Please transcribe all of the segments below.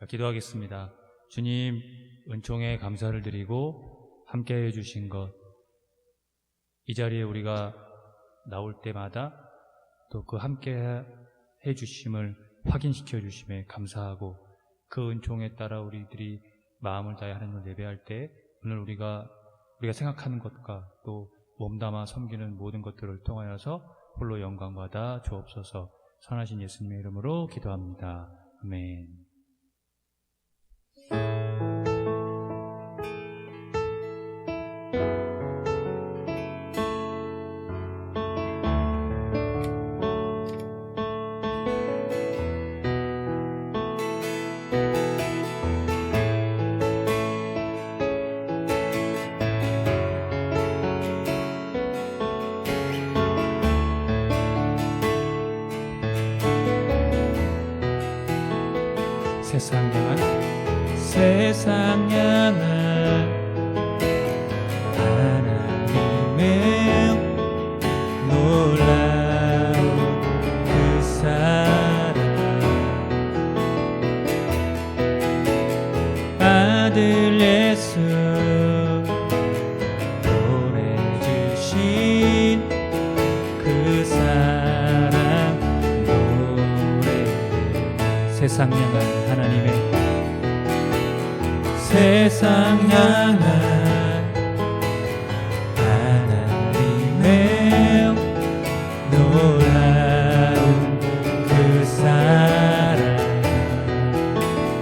기도하겠습니다. 주님, 은총에 감사를 드리고 함께해 주신 것, 이 자리에 우리가 나올 때마다 또 그 함께해 주심을 확인시켜 주심에 감사하고, 그 은총에 따라 우리들이 마음을 다해 하나님을 예배할 때 오늘 우리가 생각하는 것과 또 몸담아 섬기는 모든 것들을 통하여서 홀로 영광 받아 주옵소서. 선하신 예수님의 이름으로 기도합니다. 아멘. 세상 향한 하나님의 놀라운 그 사랑, 아들 예수 보내주신 그 사랑 노래. 세상 향한 하나님의, 세상 향한 하나님의 놀라운 그 사랑,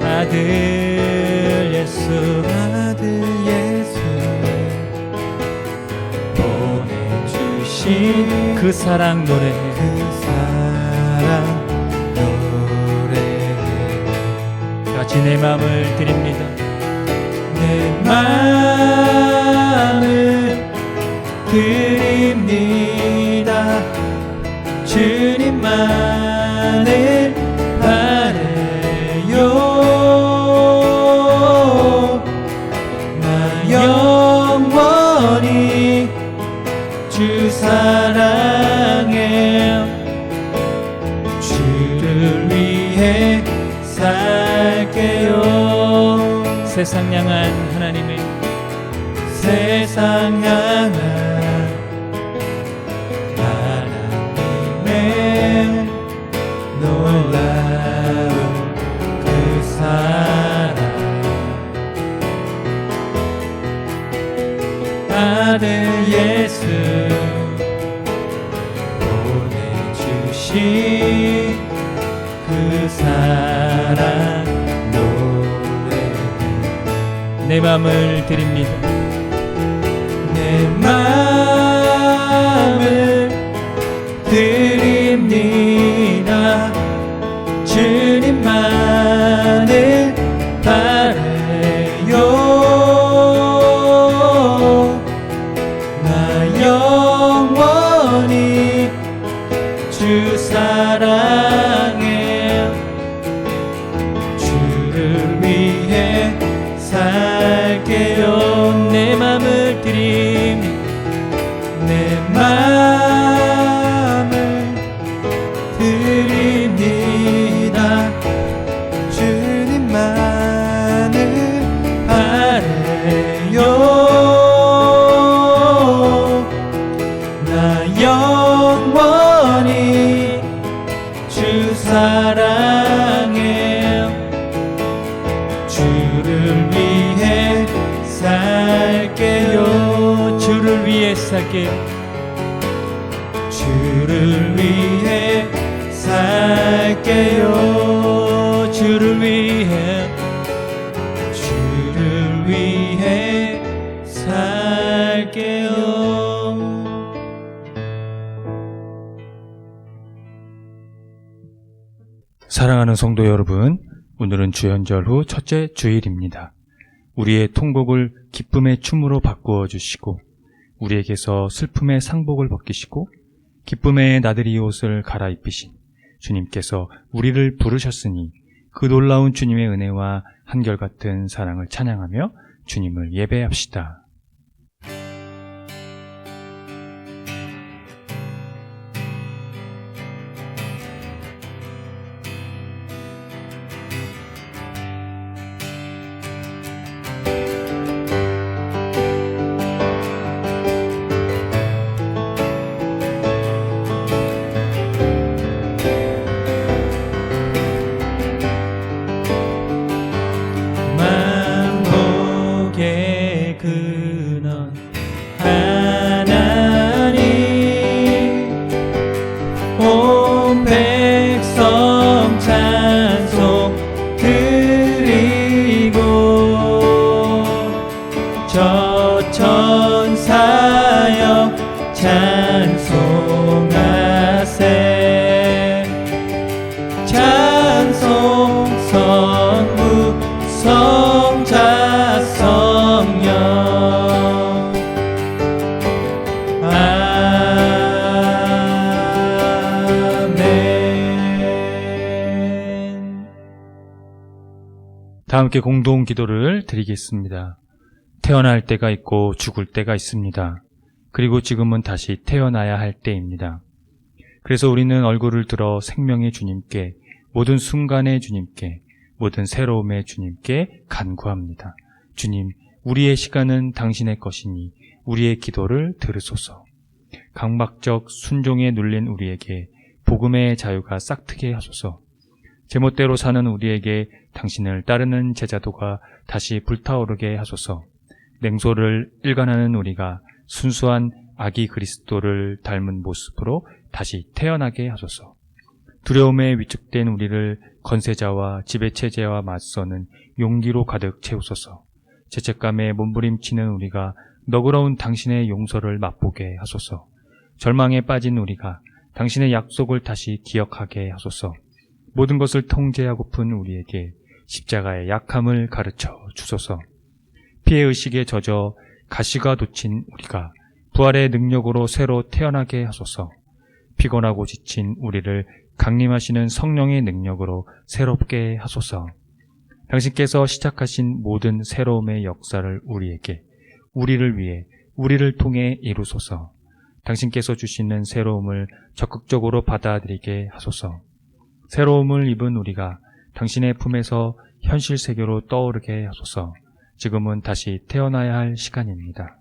아들 예수 보내주신 그 사랑 노래, 같이 내 마음을 드립니다. 내 마음을 드립니다. 주님만을 바라요. 나 영원히 주 사랑해, 주를 위해 살게요. 세상 향한 하나님의, 세상 향한 하나님의 놀라운 그 사랑, 아들 예수 보내주신 그 사랑 노래. 내 마음을 드립니다. 내 마음을 드립니다. 주님만을 바라요. 나 영원히 주 사랑해, 주를 위해 살게요. 내 맘을 드립니다. 내 맘을 드립니다. 주님만을 바라요. 나 영원히 주 사랑해, 주를 위해 살게요. 주를 위해 살게요. 주를 위해 살게요. 주를 위해, 주를 위해 살게요. 사랑하는 성도 여러분, 오늘은 주연절 후 첫째 주일입니다. 우리의 통곡을 기쁨의 춤으로 바꾸어 주시고, 우리에게서 슬픔의 상복을 벗기시고 기쁨의 나들이 옷을 갈아입히신 주님께서 우리를 부르셨으니, 그 놀라운 주님의 은혜와 한결같은 사랑을 찬양하며 주님을 예배합시다. 온 백성 찬송 드리고 저 천사여 찬송하세. 찬송 성부 성자 성령 아멘. 다 함께 공동 기도를 드리겠습니다. 태어날 때가 있고 죽을 때가 있습니다. 그리고 지금은 다시 태어나야 할 때입니다. 그래서 우리는 얼굴을 들어 생명의 주님께, 모든 순간의 주님께, 모든 새로움의 주님께 간구합니다. 주님, 우리의 시간은 당신의 것이니 우리의 기도를 들으소서. 강박적 순종에 눌린 우리에게 복음의 자유가 싹트게 하소서. 제멋대로 사는 우리에게 당신을 따르는 제자도가 다시 불타오르게 하소서. 냉소를 일관하는 우리가 순수한 아기 그리스도를 닮은 모습으로 다시 태어나게 하소서. 두려움에 위축된 우리를 건세자와 지배체제와 맞서는 용기로 가득 채우소서. 죄책감에 몸부림치는 우리가 너그러운 당신의 용서를 맛보게 하소서. 절망에 빠진 우리가 당신의 약속을 다시 기억하게 하소서. 모든 것을 통제하고픈 우리에게 십자가의 약함을 가르쳐 주소서. 피해의식에 젖어 가시가 돋친 우리가 부활의 능력으로 새로 태어나게 하소서. 피곤하고 지친 우리를 강림하시는 성령의 능력으로 새롭게 하소서. 당신께서 시작하신 모든 새로움의 역사를 우리에게, 우리를 위해, 우리를 통해 이루소서. 당신께서 주시는 새로움을 적극적으로 받아들이게 하소서. 새로움을 입은 우리가 당신의 품에서 현실 세계로 떠오르게 하소서. 지금은 다시 태어나야 할 시간입니다.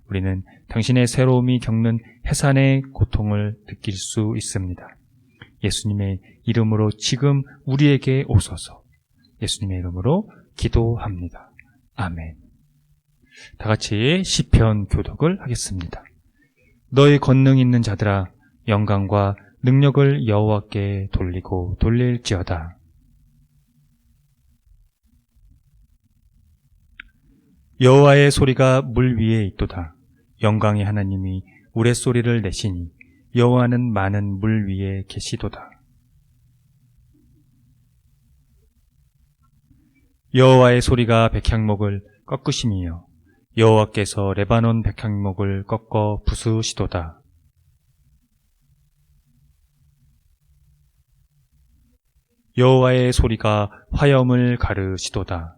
우리는 당신의 새로움이 겪는 해산의 고통을 느낄 수 있습니다. 예수님의 이름으로 지금 우리에게 오소서. 예수님의 이름으로 기도합니다. 아멘. 다 같이 시편 교독을 하겠습니다. 너희 권능 있는 자들아, 영광과 능력을 여호와께 돌리고 돌릴지어다. 여호와의 소리가 물 위에 있도다. 영광의 하나님이 우레소리를 내시니 여호와는 많은 물 위에 계시도다. 여호와의 소리가 백향목을 꺾으심이요 여호와께서 레바논 백향목을 꺾어 부수시도다. 여호와의 소리가 화염을 가르시도다.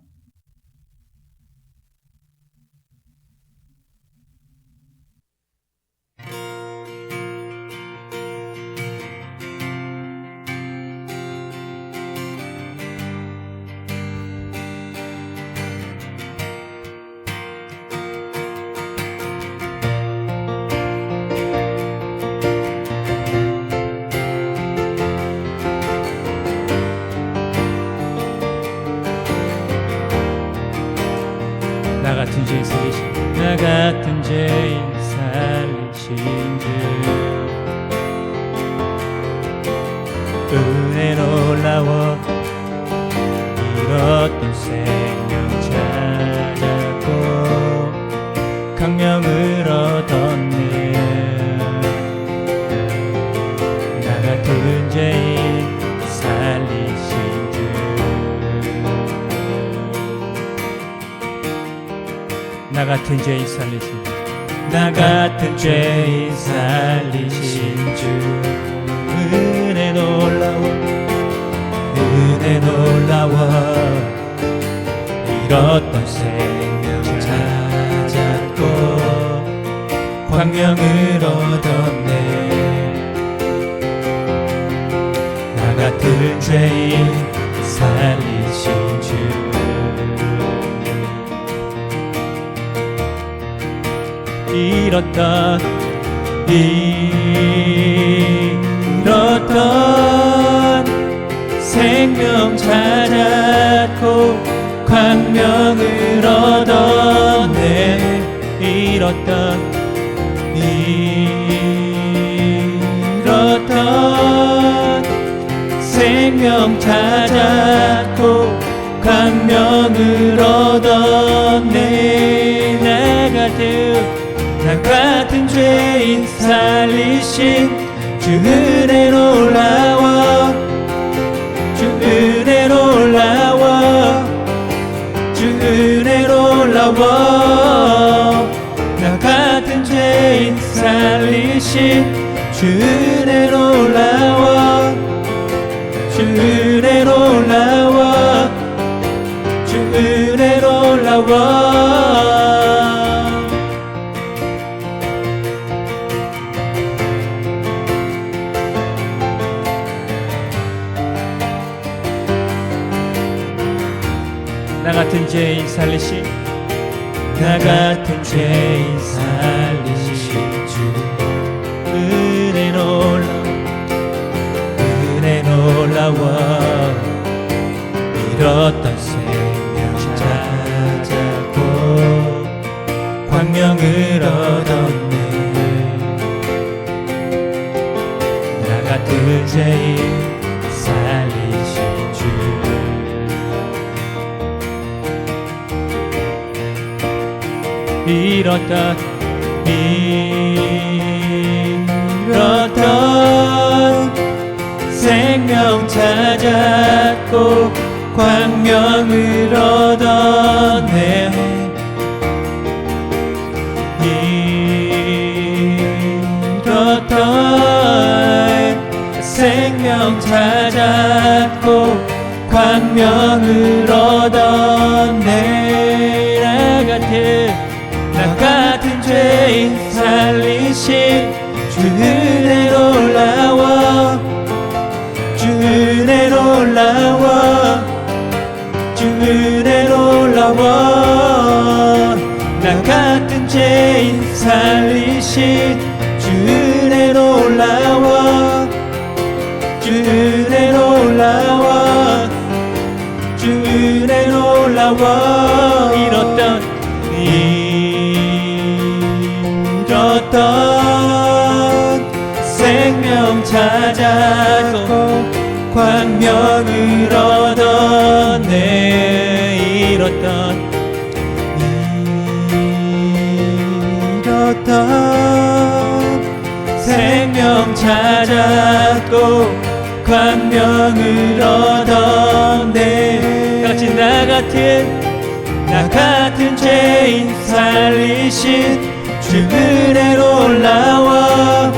나 같은 죄인 살리신 나 같은 죄인 살리신 주 은혜 놀라워 잃었던 생명 찾았고 강명을 얻었네. 나 같은 죄인 살리신 주 나 같은 죄인 살리신 나 같은 죄인 살리신 주 은혜 놀라워 은혜 놀라워 잃었던 생명 찾았고 광명을 얻었네. 나 같은 죄인 살리신 주 잃었던 생명 찾았고 광명을 얻었네. 잃었던 생명 찾았고 광명을 얻었네. 나 같은 죄인 살리신 주 은혜 놀라워, 주 은혜 놀라워, 주 은혜 놀라워. 나 같은 죄인 살리신 주 은혜 놀라워, 주 은혜 놀라워, 주 은혜 놀라워. 나 같은 죄인 살리신, 나 같은 죄인 살리신 주 은혜 놀라워, 은혜 놀라워. 잃었던 생명 찾았고 광명을 얻었네. 나 같은 죄인 살리신 주 잃었던 생명 찾았고 광명을 얻었네. 잃었던 생명 찾았고 광명을 얻었네. 나 같은 죄인 살리신 주 은혜 놀라워, 주 은혜 놀라워, 주 은혜 놀라워. 나 같은 죄인 살리신 주 은혜 놀라워, 주 은혜 놀라워, 주 은혜 놀라워. 잃었던 생명 찾았고 광명을 얻었네. 잃었던 생명 찾았고 광명을 얻었네. 같이 나 같은 죄인 살리신 주 은혜 놀라워,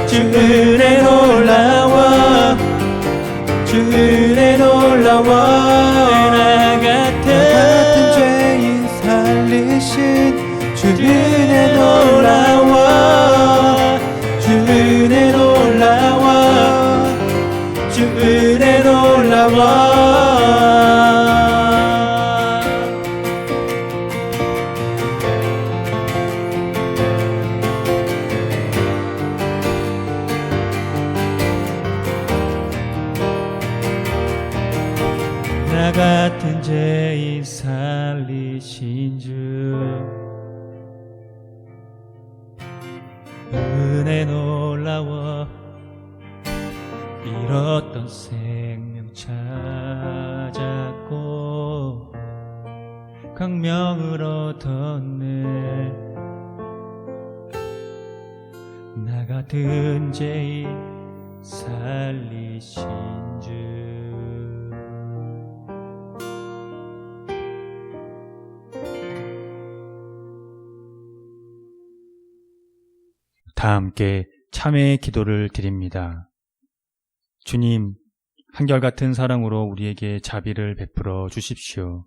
주 은혜 놀라워, 주 은혜 놀라워. 나 같은 죄인 살리신 주 은혜 놀라워, 주 은혜 놀라워, 주 은혜 놀라워. 나 같은 죄인 살리신 주 은혜 놀라워. 잃었던 생명 찾았고 광명을 얻었네. 나 같은 죄인 살리신 주. 다 함께 참회의 기도를 드립니다. 주님, 한결같은 사랑으로 우리에게 자비를 베풀어 주십시오.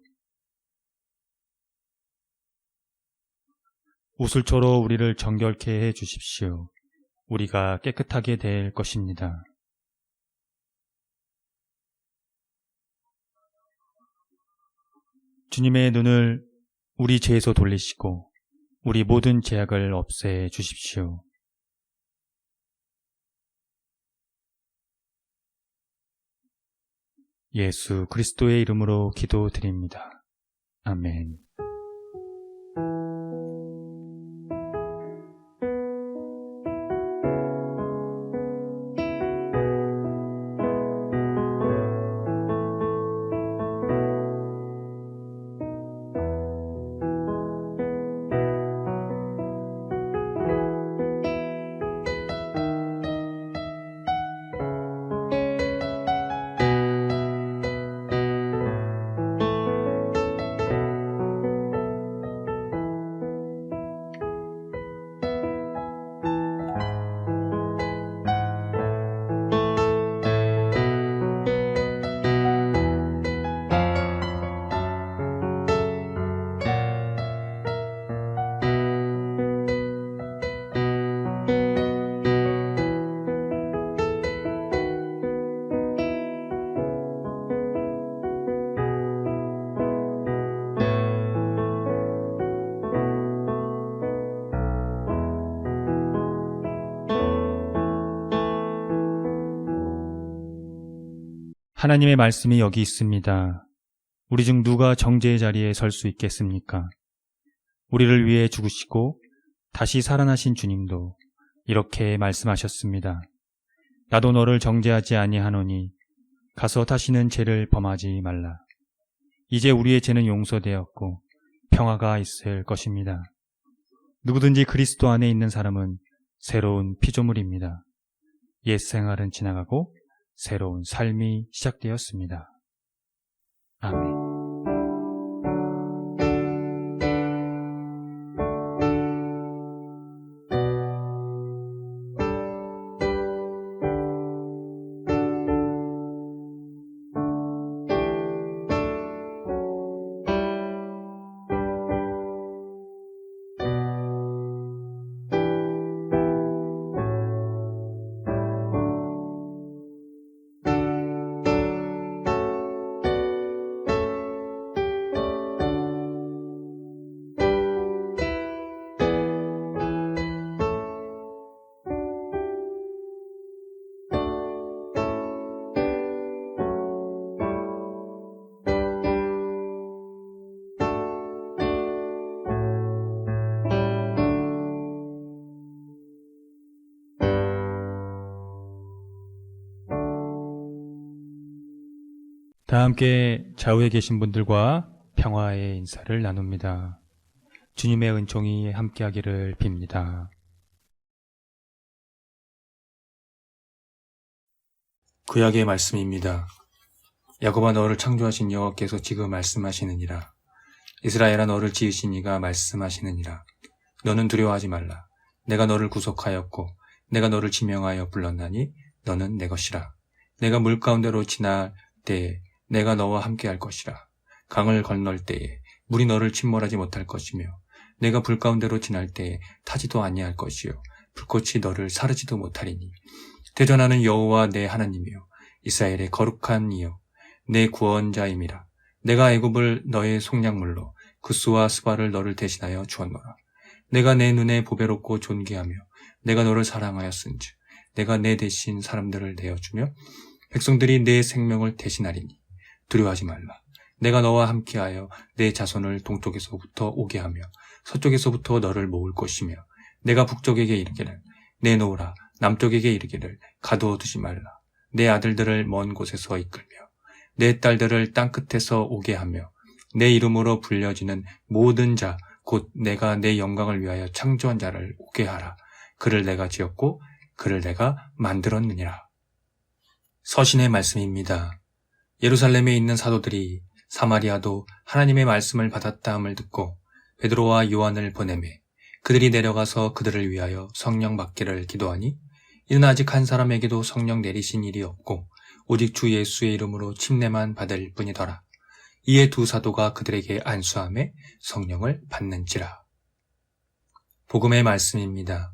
우슬초로 우리를 정결케 해 주십시오. 우리가 깨끗하게 될 것입니다. 주님의 눈을 우리 죄에서 돌리시고 우리 모든 죄악을 없애 주십시오. 예수 그리스도의 이름으로 기도드립니다. 아멘. 하나님의 말씀이 여기 있습니다. 우리 중 누가 정죄의 자리에 설 수 있겠습니까? 우리를 위해 죽으시고 다시 살아나신 주님도 이렇게 말씀하셨습니다. 나도 너를 정죄하지 아니하노니 가서 다시는 죄를 범하지 말라. 이제 우리의 죄는 용서되었고 평화가 있을 것입니다. 누구든지 그리스도 안에 있는 사람은 새로운 피조물입니다. 옛 생활은 지나가고 새로운 삶이 시작되었습니다. 아멘. 다 함께 좌우에 계신 분들과 평화의 인사를 나눕니다. 주님의 은총이 함께하기를 빕니다. 구약의 말씀입니다. 야곱아 너를 창조하신 여호와께서 지금 말씀하시느니라. 이스라엘아 너를 지으신 이가 말씀하시느니라. 너는 두려워하지 말라. 내가 너를 구속하였고 내가 너를 지명하여 불렀나니 너는 내 것이라. 내가 물 가운데로 지날 때에 내가 너와 함께할 것이라. 강을 건널 때에 물이 너를 침몰하지 못할 것이며 내가 불 가운데로 지날 때에 타지도 아니할 것이요 불꽃이 너를 사르지도 못하리니 대전하는 여호와 내 하나님이요 이스라엘의 거룩한 이요 내 구원자임이라. 내가 애굽을 너의 속량물로 구스와 스바를 너를 대신하여 주었노라. 내가 내 눈에 보배롭고 존귀하며 내가 너를 사랑하였은즉 내가 내 대신 사람들을 내어주며 백성들이 내 생명을 대신하리니 두려워하지 말라. 내가 너와 함께하여 내 자손을 동쪽에서부터 오게 하며 서쪽에서부터 너를 모을 것이며 내가 북쪽에게 이르기를 내놓으라. 남쪽에게 이르기를 가두어 두지 말라. 내 아들들을 먼 곳에서 이끌며 내 딸들을 땅끝에서 오게 하며 내 이름으로 불려지는 모든 자 곧 내가 내 영광을 위하여 창조한 자를 오게 하라. 그를 내가 지었고 그를 내가 만들었느니라. 서신의 말씀입니다. 예루살렘에 있는 사도들이 사마리아도 하나님의 말씀을 받았다함을 듣고 베드로와 요한을 보내매 그들이 내려가서 그들을 위하여 성령 받기를 기도하니 이는 아직 한 사람에게도 성령 내리신 일이 없고 오직 주 예수의 이름으로 침례만 받을 뿐이더라. 이에 두 사도가 그들에게 안수하며 성령을 받는지라. 복음의 말씀입니다.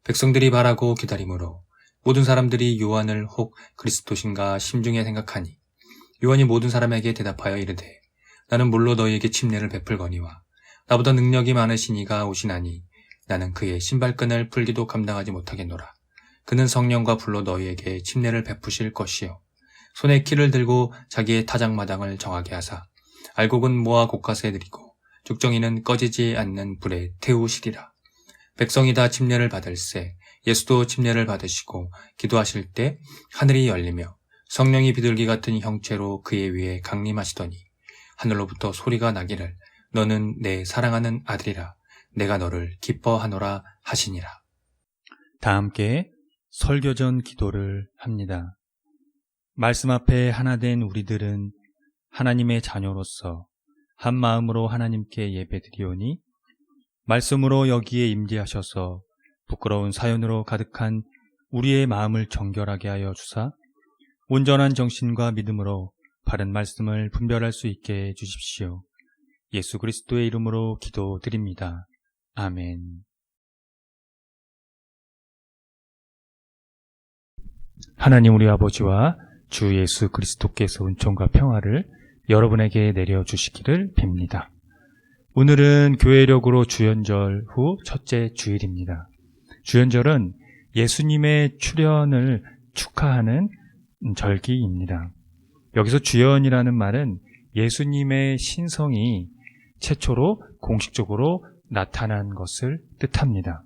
백성들이 바라고 기다림으로 모든 사람들이 요한을 혹 그리스도신가 심중에 생각하니 요한이 모든 사람에게 대답하여 이르되 나는 물로 너희에게 침례를 베풀거니와 나보다 능력이 많으신 이가 오시나니 나는 그의 신발끈을 풀기도 감당하지 못하겠노라. 그는 성령과 불로 너희에게 침례를 베푸실 것이요 손에 키를 들고 자기의 타작마당을 정하게 하사 알곡은 모아 곳간에 드리고 죽정이는 꺼지지 않는 불에 태우시리라. 백성이 다 침례를 받을새 예수도 침례를 받으시고 기도하실 때 하늘이 열리며 성령이 비둘기 같은 형체로 그의 위에 강림하시더니 하늘로부터 소리가 나기를 너는 내 사랑하는 아들이라 내가 너를 기뻐하노라 하시니라. 다 함께 설교전 기도를 합니다. 말씀 앞에 하나 된 우리들은 하나님의 자녀로서 한 마음으로 하나님께 예배드리오니 말씀으로 여기에 임재하셔서 부끄러운 사연으로 가득한 우리의 마음을 정결하게 하여 주사 온전한 정신과 믿음으로 바른 말씀을 분별할 수 있게 해주십시오. 예수 그리스도의 이름으로 기도드립니다. 아멘. 하나님 우리 아버지와 주 예수 그리스도께서 은총과 평화를 여러분에게 내려주시기를 빕니다. 오늘은 교회력으로 주연절 후 첫째 주일입니다. 주연절은 예수님의 출현을 축하하는 절기입니다. 여기서 주연이라는 말은 예수님의 신성이 최초로 공식적으로 나타난 것을 뜻합니다.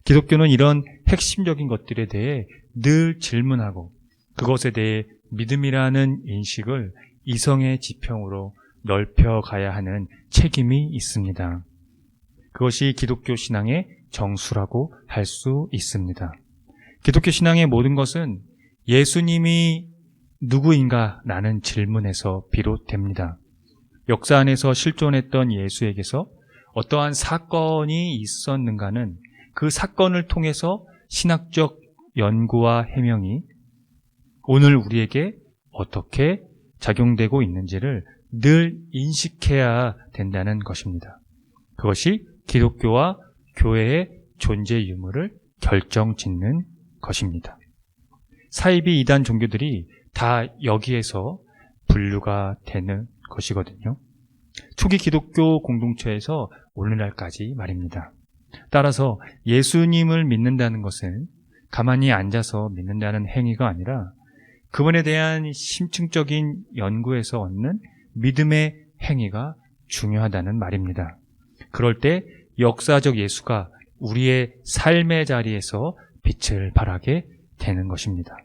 기독교는 이런 핵심적인 것들에 대해 늘 질문하고 그것에 대해 믿음이라는 인식을 이성의 지평으로 넓혀가야 하는 책임이 있습니다. 그것이 기독교 신앙의 정수라고 할 수 있습니다. 기독교 신앙의 모든 것은 예수님이 누구인가 라는 질문에서 비롯됩니다. 역사 안에서 실존했던 예수에게서 어떠한 사건이 있었는가는 그 사건을 통해서 신학적 연구와 해명이 오늘 우리에게 어떻게 작용되고 있는지를 늘 인식해야 된다는 것입니다. 그것이 기독교와 교회의 존재 유무를 결정짓는 것입니다. 사이비 이단 종교들이 다 여기에서 분류가 되는 것이거든요. 초기 기독교 공동체에서 오늘날까지 말입니다. 따라서 예수님을 믿는다는 것은 가만히 앉아서 믿는다는 행위가 아니라 그분에 대한 심층적인 연구에서 얻는 믿음의 행위가 중요하다는 말입니다. 그럴 때 역사적 예수가 우리의 삶의 자리에서 빛을 발하게 되는 것입니다.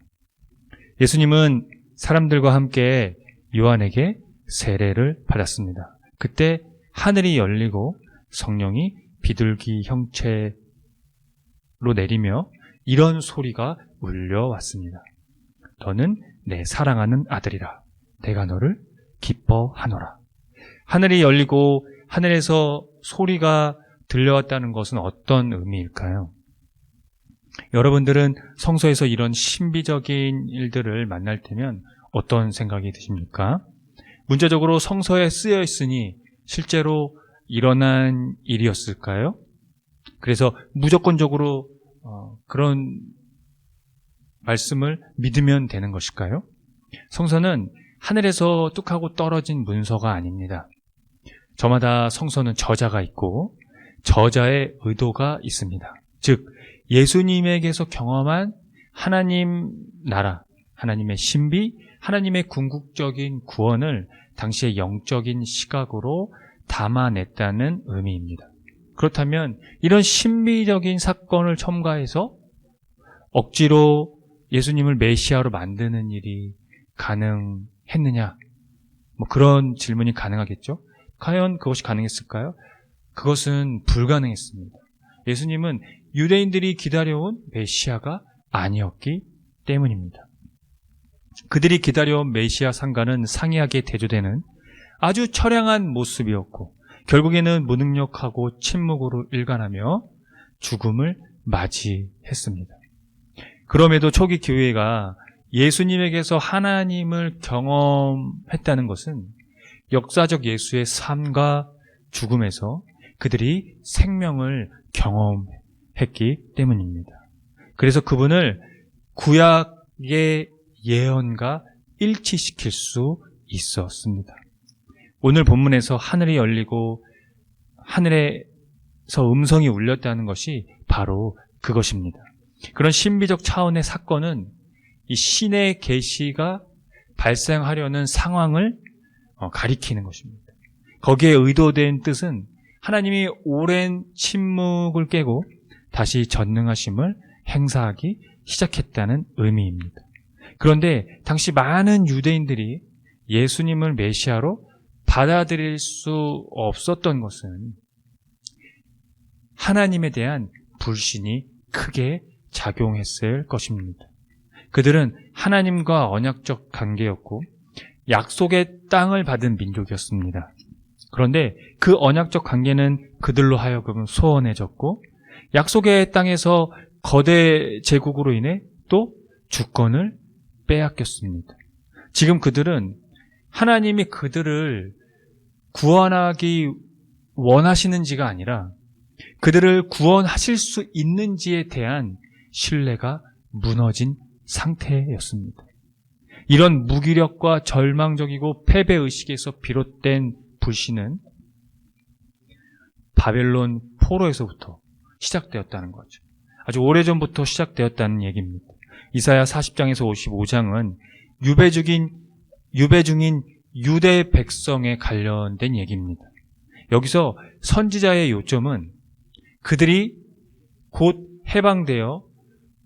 예수님은 사람들과 함께 요한에게 세례를 받았습니다. 그때 하늘이 열리고 성령이 비둘기 형체로 내리며 이런 소리가 울려왔습니다. 너는 내 사랑하는 아들이라. 내가 너를 기뻐하노라. 하늘이 열리고 하늘에서 소리가 들려왔다는 것은 어떤 의미일까요? 여러분들은 성서에서 이런 신비적인 일들을 만날 때면 어떤 생각이 드십니까? 문자적으로 성서에 쓰여 있으니 실제로 일어난 일이었을까요? 그래서 무조건적으로 그런 말씀을 믿으면 되는 것일까요? 성서는 하늘에서 뚝하고 떨어진 문서가 아닙니다. 저마다 성서는 저자가 있고 저자의 의도가 있습니다. 즉 예수님에게서 경험한 하나님 나라, 하나님의 신비, 하나님의 궁극적인 구원을 당시의 영적인 시각으로 담아냈다는 의미입니다. 그렇다면 이런 신비적인 사건을 첨가해서 억지로 예수님을 메시아로 만드는 일이 가능했느냐? 그런 질문이 가능하겠죠? 과연 그것이 가능했을까요? 그것은 불가능했습니다. 예수님은 유대인들이 기다려온 메시아가 아니었기 때문입니다. 그들이 기다려온 메시아 상가는 상이하게 대조되는 아주 처량한 모습이었고 결국에는 무능력하고 침묵으로 일관하며 죽음을 맞이했습니다. 그럼에도 초기 교회가 예수님에게서 하나님을 경험했다는 것은 역사적 예수의 삶과 죽음에서 그들이 생명을 경험했기 때문입니다. 그래서 그분을 구약의 예언과 일치시킬 수 있었습니다. 오늘 본문에서 하늘이 열리고 하늘에서 음성이 울렸다는 것이 바로 그것입니다. 그런 신비적 차원의 사건은 이 신의 계시가 발생하려는 상황을 가리키는 것입니다. 거기에 의도된 뜻은 하나님이 오랜 침묵을 깨고 다시 전능하심을 행사하기 시작했다는 의미입니다. 그런데 당시 많은 유대인들이 예수님을 메시아로 받아들일 수 없었던 것은 하나님에 대한 불신이 크게 작용했을 것입니다. 그들은 하나님과 언약적 관계였고 약속의 땅을 받은 민족이었습니다. 그런데 그 언약적 관계는 그들로 하여금 소원해졌고 약속의 땅에서 거대 제국으로 인해 또 주권을 빼앗겼습니다. 지금 그들은 하나님이 그들을 구원하기 원하시는지가 아니라 그들을 구원하실 수 있는지에 대한 신뢰가 무너진 상태였습니다. 이런 무기력과 절망적이고 패배의식에서 비롯된 불신은 바벨론 포로에서부터 시작되었다는 거죠. 아주 오래전부터 시작되었다는 얘기입니다. 이사야 40장에서 55장은 유배죽인 유배 중인 유대 백성에 관련된 얘기입니다. 여기서 선지자의 요점은 그들이 곧 해방되어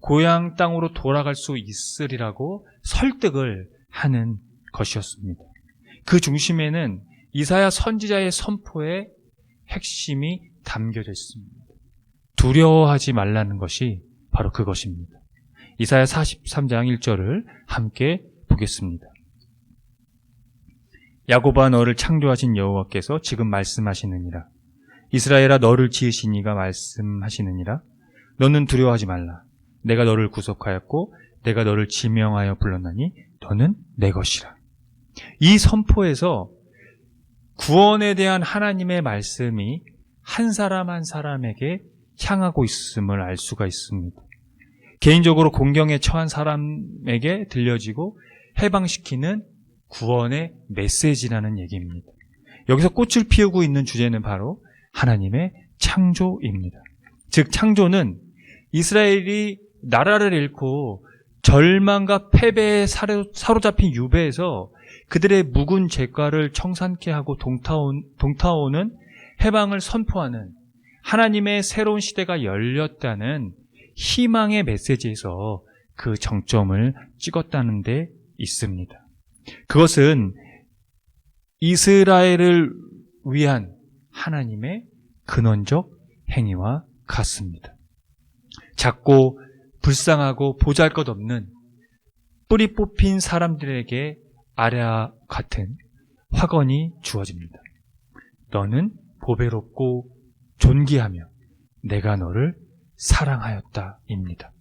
고향 땅으로 돌아갈 수 있으리라고 설득을 하는 것이었습니다. 그 중심에는 이사야 선지자의 선포의 핵심이 담겨져 있습니다. 두려워하지 말라는 것이 바로 그것입니다. 이사야 43장 1절을 함께 보겠습니다. 야곱아, 너를 창조하신 여호와께서 지금 말씀하시느니라. 이스라엘아, 너를 지으신 이가 말씀하시느니라. 너는 두려워하지 말라. 내가 너를 구속하였고 내가 너를 지명하여 불렀나니 너는 내 것이라. 이 선포에서 구원에 대한 하나님의 말씀이 한 사람 한 사람에게 향하고 있음을 알 수가 있습니다. 개인적으로 공경에 처한 사람에게 들려지고 해방시키는 구원의 메시지라는 얘기입니다. 여기서 꽃을 피우고 있는 주제는 바로 하나님의 창조입니다. 즉 창조는 이스라엘이 나라를 잃고 절망과 패배에 사로잡힌 유배에서 그들의 묵은 죄과를 청산케 하고 동타오는 해방을 선포하는 하나님의 새로운 시대가 열렸다는 희망의 메시지에서 그 정점을 찍었다는 데 있습니다. 그것은 이스라엘을 위한 하나님의 근원적 행위와 같습니다. 작고 불쌍하고 보잘것없는 뿌리 뽑힌 사람들에게 아래와 같은 확언이 주어집니다. 너는 보배롭고 존귀하며 내가 너를 사랑하였다입니다.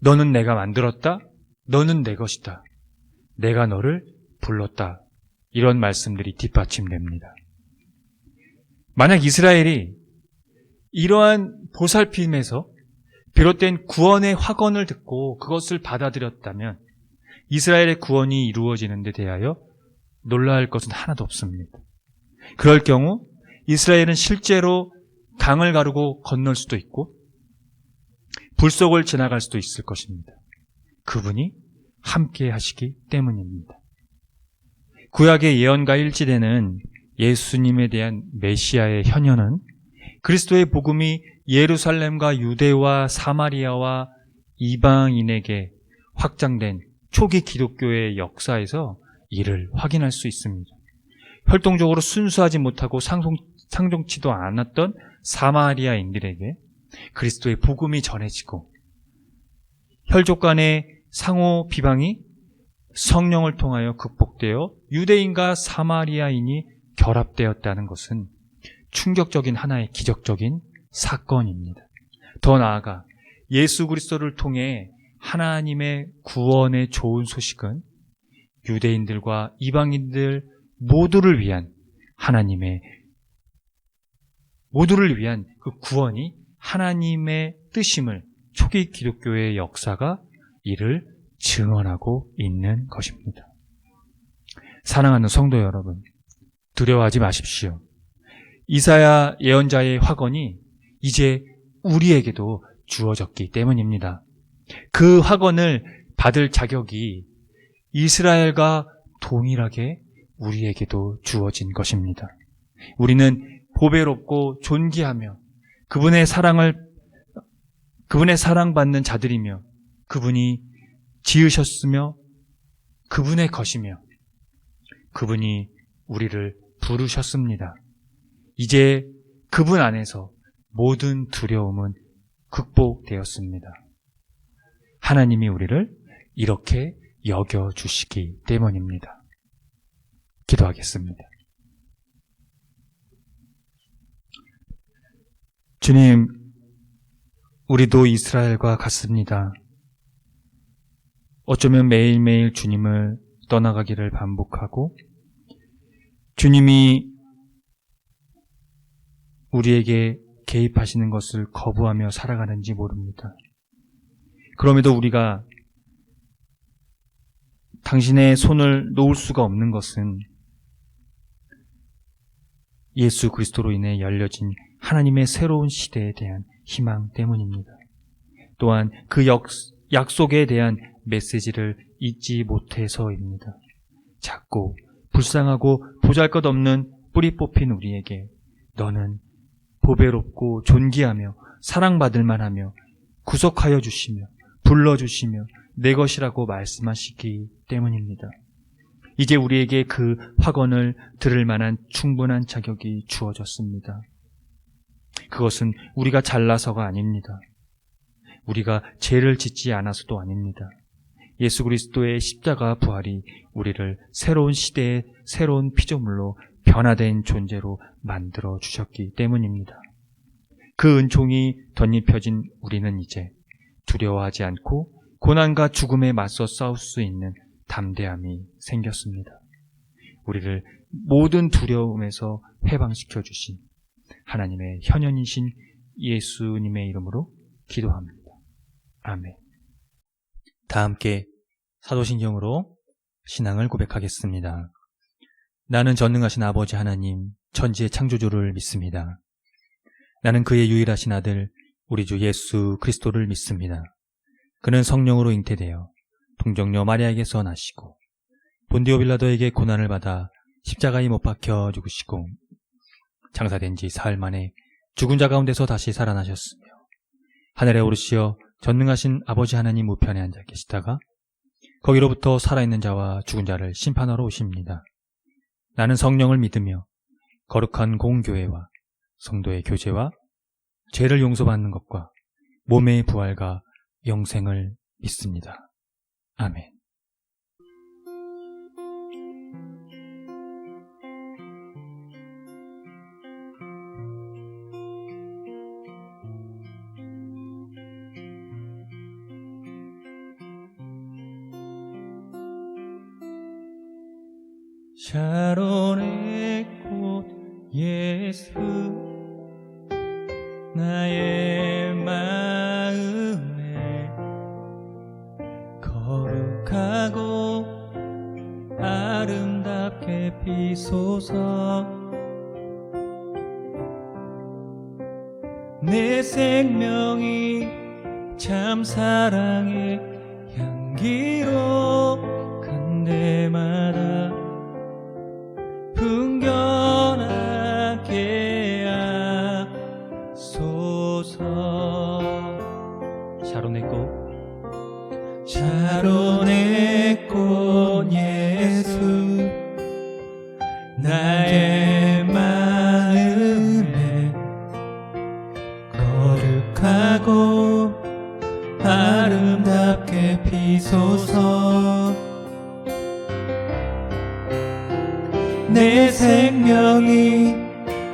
너는 내가 만들었다. 너는 내 것이다. 내가 너를 불렀다. 이런 말씀들이 뒷받침됩니다. 만약 이스라엘이 이러한 보살핌에서 비롯된 구원의 확언을 듣고 그것을 받아들였다면 이스라엘의 구원이 이루어지는 데 대하여 놀라할 것은 하나도 없습니다. 그럴 경우 이스라엘은 실제로 강을 가르고 건널 수도 있고 불 속을 지나갈 수도 있을 것입니다. 그분이 함께 하시기 때문입니다. 구약의 예언과 일치되는 예수님에 대한 메시아의 현현은 그리스도의 복음이 예루살렘과 유대와 사마리아와 이방인에게 확장된 초기 기독교의 역사에서 이를 확인할 수 있습니다. 혈통적으로 순수하지 못하고 상종치도 않았던 사마리아인들에게 그리스도의 복음이 전해지고 혈족 간의 상호 비방이 성령을 통하여 극복되어 유대인과 사마리아인이 결합되었다는 것은 충격적인 하나의 기적적인 사건입니다. 더 나아가 예수 그리스도를 통해 하나님의 구원의 좋은 소식은 유대인들과 이방인들 모두를 위한 그 구원이 하나님의 뜻임을 초기 기독교의 역사가 이를 증언하고 있는 것입니다. 사랑하는 성도 여러분, 두려워하지 마십시오. 이사야 예언자의 확언이 이제 우리에게도 주어졌기 때문입니다. 그 확언을 받을 자격이 이스라엘과 동일하게 우리에게도 주어진 것입니다. 우리는 보배롭고 존귀하며 그분의 사랑받는 자들이며 그분이 지으셨으며 그분의 것이며 그분이 우리를 부르셨습니다. 이제 그분 안에서 모든 두려움은 극복되었습니다. 하나님이 우리를 이렇게 여겨주시기 때문입니다. 기도하겠습니다. 주님, 우리도 이스라엘과 같습니다. 어쩌면 매일매일 주님을 떠나가기를 반복하고 주님이 우리에게 개입하시는 것을 거부하며 살아가는지 모릅니다. 그럼에도 우리가 당신의 손을 놓을 수가 없는 것은 예수 그리스도로 인해 열려진 하나님의 새로운 시대에 대한 희망 때문입니다. 또한 그 약속에 대한 메시지를 잊지 못해서입니다. 작고 불쌍하고 보잘것없는 뿌리 뽑힌 우리에게 너는 보배롭고 존귀하며 사랑받을 만하며 구속하여 주시며 불러주시며 내 것이라고 말씀하시기 때문입니다. 이제 우리에게 그 확언을 들을 만한 충분한 자격이 주어졌습니다. 그것은 우리가 잘나서가 아닙니다. 우리가 죄를 짓지 않아서도 아닙니다. 예수 그리스도의 십자가 부활이 우리를 새로운 시대의 새로운 피조물로 변화된 존재로 만들어 주셨기 때문입니다. 그 은총이 덧입혀진 우리는 이제 두려워하지 않고 고난과 죽음에 맞서 싸울 수 있는 담대함이 생겼습니다. 우리를 모든 두려움에서 해방시켜 주신 하나님의 현현이신 예수님의 이름으로 기도합니다. 아멘. 다 함께 사도신경으로 신앙을 고백하겠습니다. 나는 전능하신 아버지 하나님, 천지의 창조주를 믿습니다. 나는 그의 유일하신 아들, 우리 주 예수 그리스도를 믿습니다. 그는 성령으로 잉태되어 동정녀 마리아에게서 나시고 본디오 빌라도에게 고난을 받아 십자가에 못 박혀 죽으시고 장사된 지 사흘 만에 죽은 자 가운데서 다시 살아나셨으며 하늘에 오르시어 전능하신 아버지 하나님 우편에 앉아 계시다가 거기로부터 살아있는 자와 죽은 자를 심판하러 오십니다. 나는 성령을 믿으며 거룩한 공교회와 성도의 교제와 죄를 용서받는 것과 몸의 부활과 영생을 믿습니다. 아멘. 샤론의 꽃 예수 나의 마음에 거룩하고 아름답게 피소서. 내 생명이 참 사랑의 향기로 간 데마다 풍겨나게 하소서. 샤론의 꽃 샤론의 꽃 예수 나의 마음에 거룩하고 아름답게 피소서. 내 생명이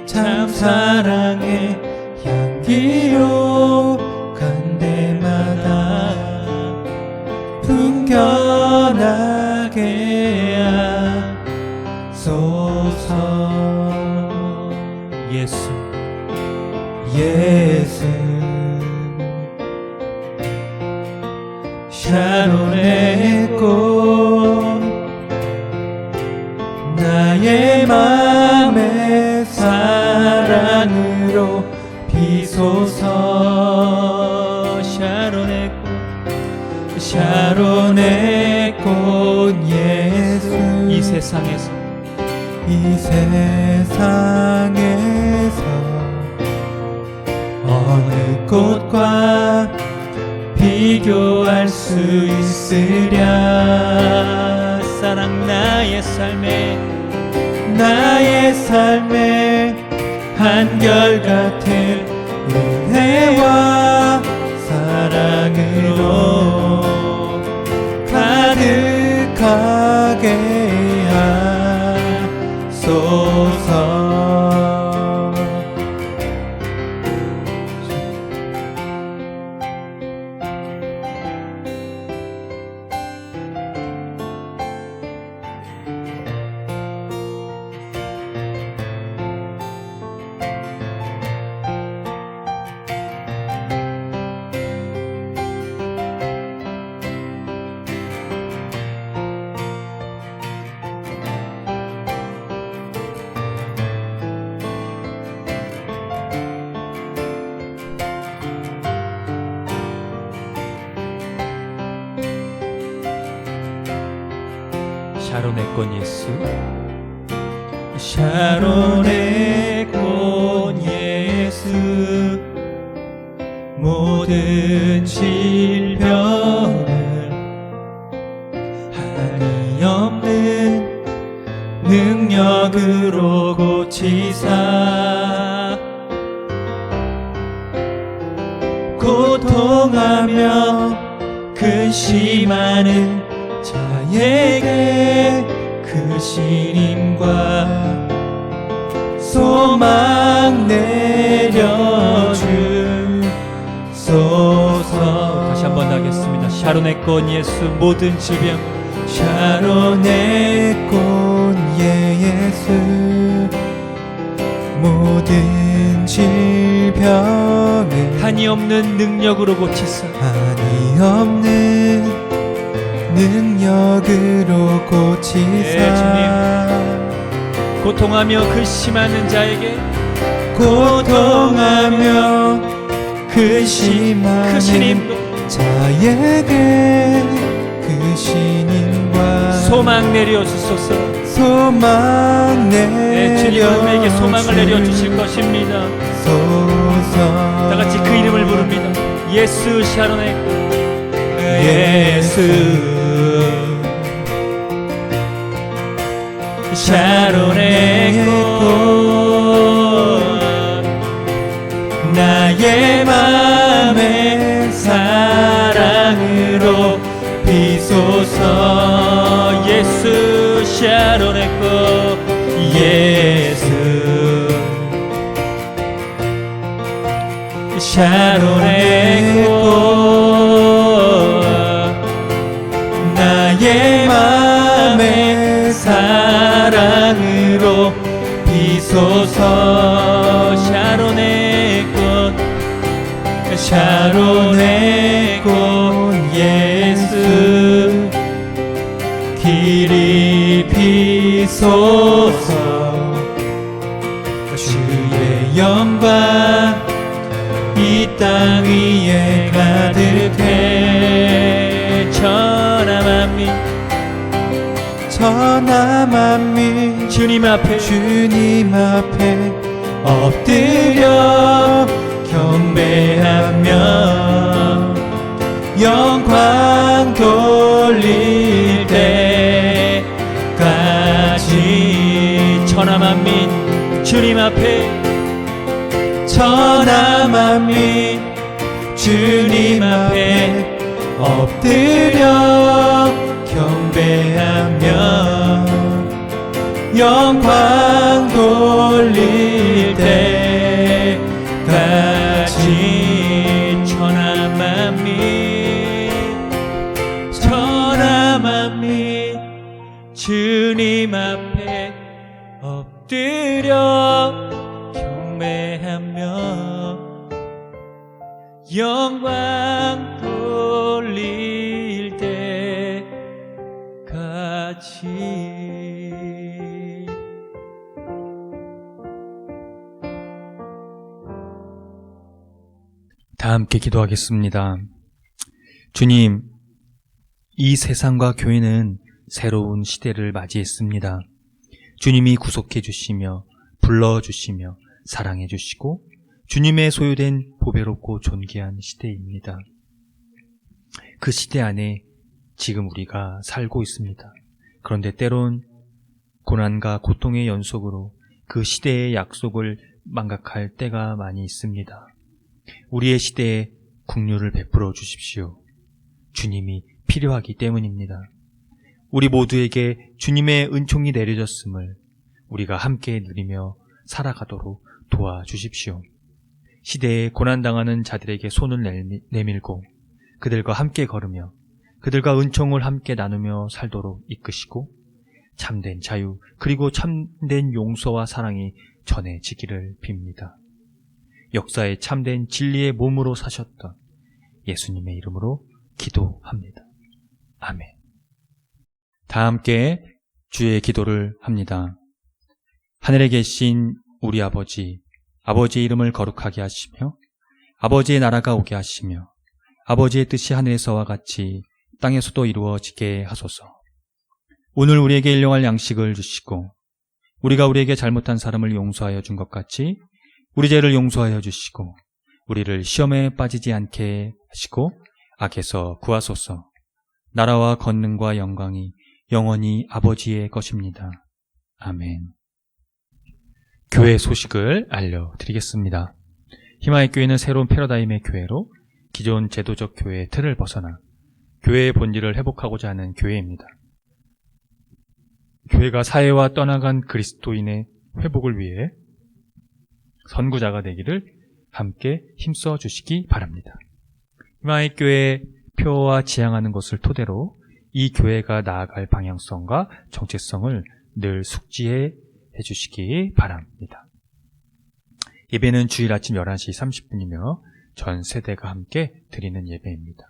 참 사랑의 향기로 간 데마다 풍겨나게 하소서. 예수 예수 샤론의 꽃 나의 맘의 사랑으로 비소서. 샤론의 꽃 샤론의 꽃 예수 이 세상에서 어느 꽃과 비교할 수 있으랴. 사랑 나의 삶에 한결같은 은혜와 사랑으로 가득하게 하소서. 샤론의 꽃 예수, 샤론의 꽃 예수, 모든 질병을 한이 없는 능력으로 고치사, 고통하며 근심하는 자에게 그 신임과 소망 내려주소서. 다시 한번 하겠습니다. 샤론의 꽃 예수, 모든 질병, 샤론의 꽃 예수, 모든 질병을 한이 없는 능력으로 고치사, 한이 없는 능력으로 고치사. 고통하며 근심하는 자에게, 고통하며 근심하는 자에게 그 신임과 소망 내려주소서. 소망 내려 주님 우리에게 소망을 내려주실 것입니다. 다 같이 그 이름을 부릅니다. 예수, 샤론의 꽃 예수, 샤론의 꽃, 나의 맘의 사랑으로 비소서. 예수, 샤론의 꽃 예수, 샤론의 꽃, 나의 맘의 사랑으로 비소서. 샤론의 꽃, 샤론의 꽃 예수, 길이 비소서. 주의 영광 이 땅 위에 가득해. 천하만민, 천하만민 주님 앞에 엎드려 경배하며 영광 돌릴 때까지. 천하만민 주님 앞에, 천하만민 주님 앞에 엎드려 경배하며 영광 돌릴 때까지. 천하만민 주님 앞에 엎드려 경배하며 영광 돌릴 때까지. 다 함께 기도하겠습니다. 주님, 이 세상과 교회는 새로운 시대를 맞이했습니다. 주님이 구속해 주시며 불러주시며 사랑해 주시고 주님의 소유된 보배롭고 존귀한 시대입니다. 그 시대 안에 지금 우리가 살고 있습니다. 그런데 때론 고난과 고통의 연속으로 그 시대의 약속을 망각할 때가 많이 있습니다. 우리의 시대에 긍휼을 베풀어 주십시오. 주님이 필요하기 때문입니다. 우리 모두에게 주님의 은총이 내려졌음을 우리가 함께 누리며 살아가도록 도와주십시오. 시대에 고난당하는 자들에게 손을 내밀고 그들과 함께 걸으며 그들과 은총을 함께 나누며 살도록 이끄시고 참된 자유 그리고 참된 용서와 사랑이 전해지기를 빕니다. 역사에 참된 진리의 몸으로 사셨던 예수님의 이름으로 기도합니다. 아멘. 다 함께 주의 기도를 합니다. 하늘에 계신 우리 아버지, 아버지의 이름을 거룩하게 하시며 아버지의 나라가 오게 하시며 아버지의 뜻이 하늘에서와 같이 땅에서도 이루어지게 하소서. 오늘 우리에게 일용할 양식을 주시고 우리가 우리에게 잘못한 사람을 용서하여 준 것 같이 우리 죄를 용서하여 주시고 우리를 시험에 빠지지 않게 하시고 악에서 구하소서. 나라와 권능과 영광이 영원히 아버지의 것입니다. 아멘. 교회 소식을 알려드리겠습니다. 희망의 교회는 새로운 패러다임의 교회로 기존 제도적 교회의 틀을 벗어나 교회의 본질을 회복하고자 하는 교회입니다. 교회가 사회와 떠나간 그리스도인의 회복을 위해 선구자가 되기를 함께 힘써 주시기 바랍니다. 희망의 교회의 표와 지향하는 것을 토대로 이 교회가 나아갈 방향성과 정체성을 늘 숙지해 주시기 바랍니다. 예배는 주일 아침 11시 30분이며 전 세대가 함께 드리는 예배입니다.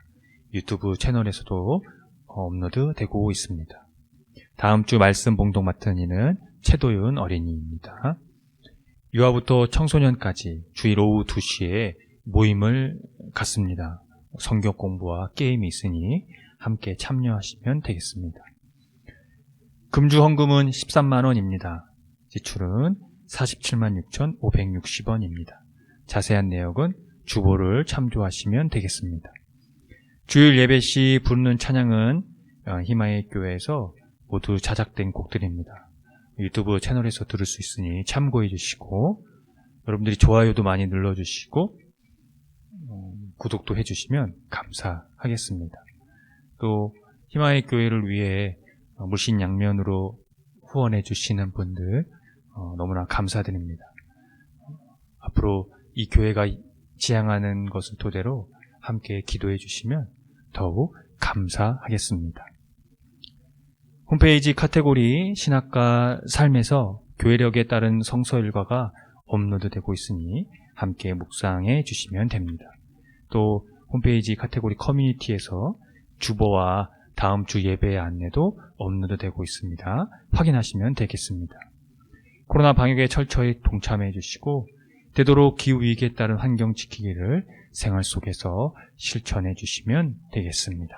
유튜브 채널에서도 업로드되고 있습니다. 다음 주 말씀 봉독 맡은 이는 최도윤 어린이입니다. 유아부터 청소년까지 주일 오후 2시에 모임을 갖습니다. 성경 공부와 게임이 있으니 함께 참여하시면 되겠습니다. 금주 헌금은 13만 원입니다. 지출은 47만 6,560원입니다. 자세한 내역은 주보를 참조하시면 되겠습니다. 주일 예배 시 부르는 찬양은 희망의 교회에서 모두 자작된 곡들입니다. 유튜브 채널에서 들을 수 있으니 참고해 주시고 여러분들이 좋아요도 많이 눌러주시고 구독도 해주시면 감사하겠습니다. 또 희망의 교회를 위해 물신양면으로 후원해 주시는 분들 너무나 감사드립니다. 앞으로 이 교회가 지향하는 것을 토대로 함께 기도해 주시면 더욱 감사하겠습니다. 홈페이지 카테고리 신학과 삶에서 교회력에 따른 성서 일과가 업로드되고 있으니 함께 묵상해 주시면 됩니다. 또 홈페이지 카테고리 커뮤니티에서 주보와 다음 주 예배의 안내도 업로드되고 있습니다. 확인하시면 되겠습니다. 코로나 방역에 철저히 동참해 주시고 되도록 기후위기에 따른 환경 지키기를 생활 속에서 실천해 주시면 되겠습니다.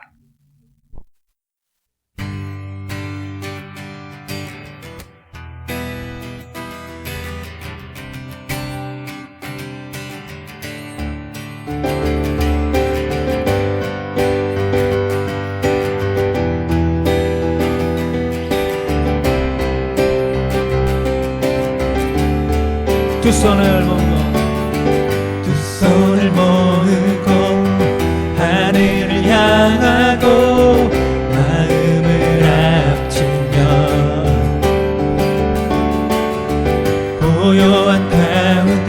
두 손을 모으고 하늘을 향하고 마음을 합치며 고요한 가운데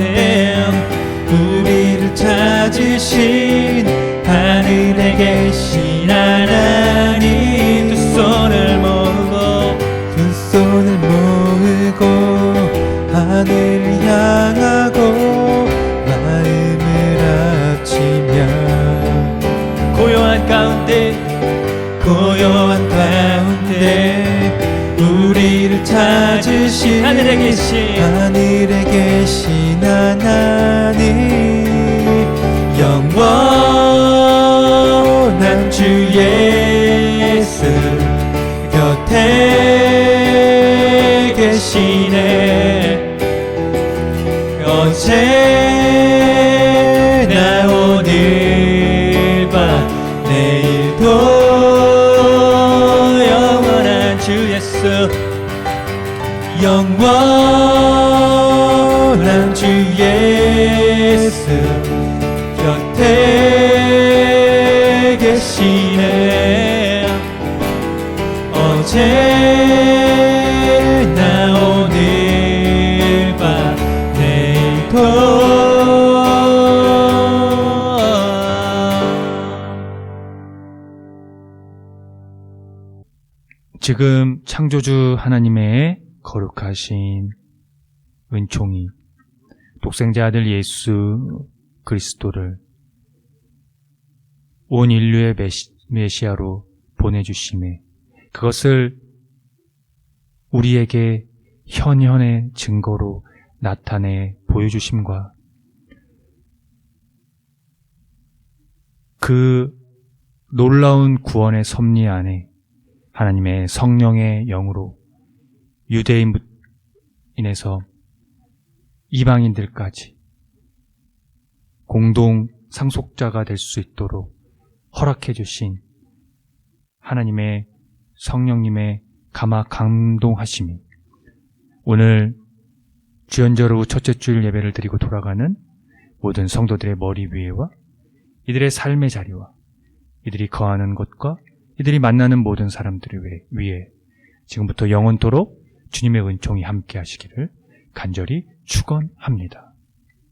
우리를 찾으신 하늘에 계신 하나님. 두 손을 모으고 하늘을 향하고 마음을 합치며 고요한 가운데 우리를 찾으신 하늘에 계신 하나님. 영원한 주 예수 곁에 계시네. 언제나 오늘 밤 내일도 영원한 주 예수 영원한 주 예수 곁에 계시네. 언제나 오늘 밤 지금 창조주 하나님의 거룩하신 은총이 독생자 아들 예수 그리스도를 온 인류의 메시아로 보내주심에 그것을 우리에게 현현의 증거로 나타내 보여주심과 그 놀라운 구원의 섭리 안에 하나님의 성령의 영으로 유대인에서 이방인들까지 공동 상속자가 될 수 있도록 허락해 주신 하나님의 성령님의 감화 감동하심이 오늘 주연절 후 첫째 주일 예배를 드리고 돌아가는 모든 성도들의 머리 위에와 이들의 삶의 자리와 이들이 거하는 곳과 이들이 만나는 모든 사람들 위에 지금부터 영원토록 주님의 은총이 함께 하시기를 간절히 축원합니다.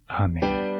아멘.